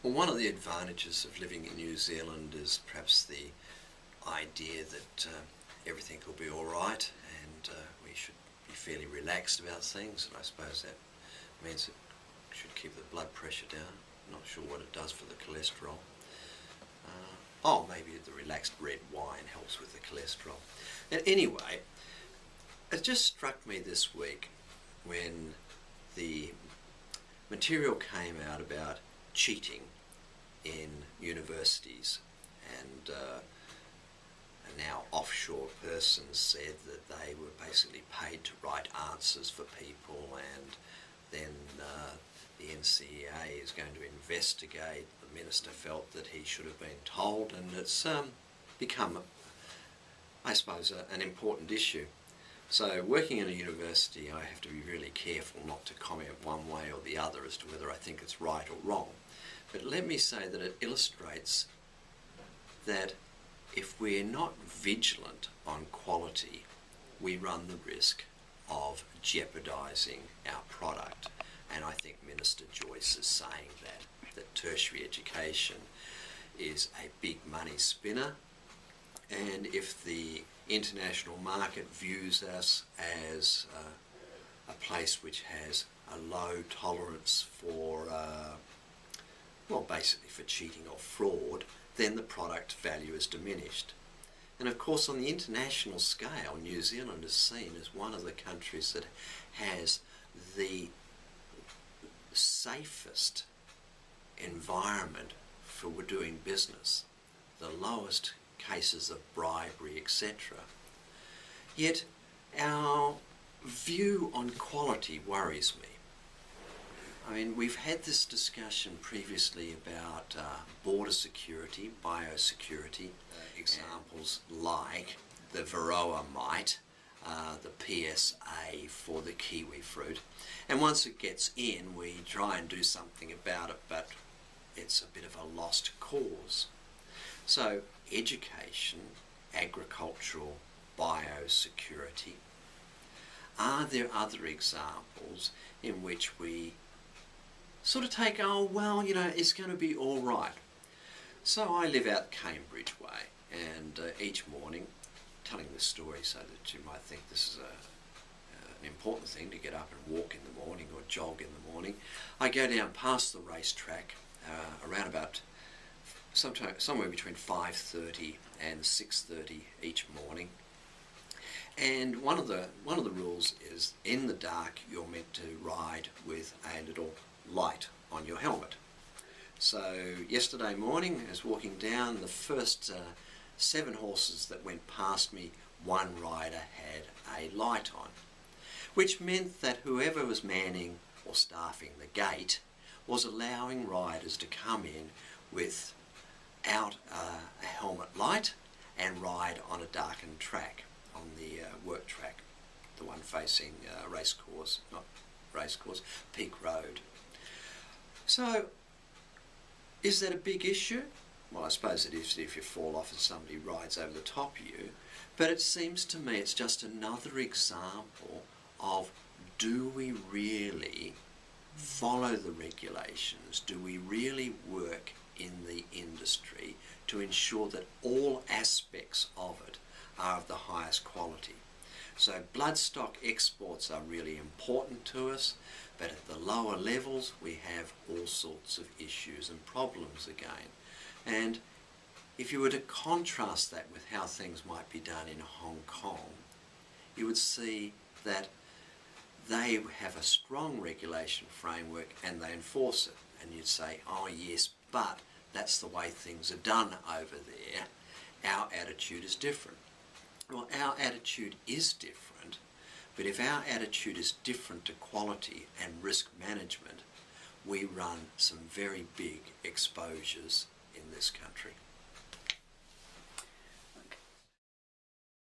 Well, one of the advantages of living in New Zealand is perhaps the idea that everything will be all right, and we should be fairly relaxed about things, and I suppose that means it should keep the blood pressure down. I'm not sure what it does for the cholesterol. Maybe the relaxed red wine helps with the cholesterol. And anyway, it just struck me this week when the material came out about cheating in universities, and now offshore persons said that they were basically paid to write answers for people, and then the NCEA is going to investigate. The minister felt that he should have been told, and it's become, I suppose, an important issue. So working in a university, I have to be really careful not to comment one way or the other as to whether I think it's right or wrong. But let me say that it illustrates that if we're not vigilant on quality, we run the risk of jeopardising our product. And I think Minister Joyce is saying that tertiary education is a big money spinner, and if the international market views us as a place which has a low tolerance for, basically for cheating or fraud, then the product value is diminished. And of course, on the international scale, New Zealand is seen as one of the countries that has the safest environment for doing business, the lowest cases of bribery, etc. Yet our view on quality worries me. I mean, we've had this discussion previously about border security, biosecurity, examples like the Varroa mite, the PSA for the kiwi fruit, and once it gets in we try and do something about it, but it's a bit of a lost cause. So education, agricultural, biosecurity. Are there other examples in which we sort of take, it's going to be all right? So I live out Cambridge Way, and each morning, telling this story so that you might think this is an important thing to get up and walk in the morning or jog in the morning, I go down past the racetrack around about somewhere between 5:30 and 6:30 each morning. And one of the rules is, in the dark you're meant to ride with a little light on your helmet. So yesterday morning, I was walking down, the first 7 horses that went past me, one rider had a light on, which meant that whoever was manning or staffing the gate was allowing riders to come in without a helmet light and ride on a darkened track, on the work track, the one facing Peak Road. So, is that a big issue? Well, I suppose it is if you fall off and somebody rides over the top of you, but it seems to me it's just another example of, do we really follow the regulations? Do we really work in the industry to ensure that all aspects of it are of the highest quality? So bloodstock exports are really important to us, but at the lower levels we have all sorts of issues and problems again. And if you were to contrast that with how things might be done in Hong Kong, you would see that they have a strong regulation framework and they enforce it. And you'd say, oh yes, but that's the way things are done over there. Our attitude is different. Well, our attitude is different, but if our attitude is different to quality and risk management, we run some very big exposures in this country.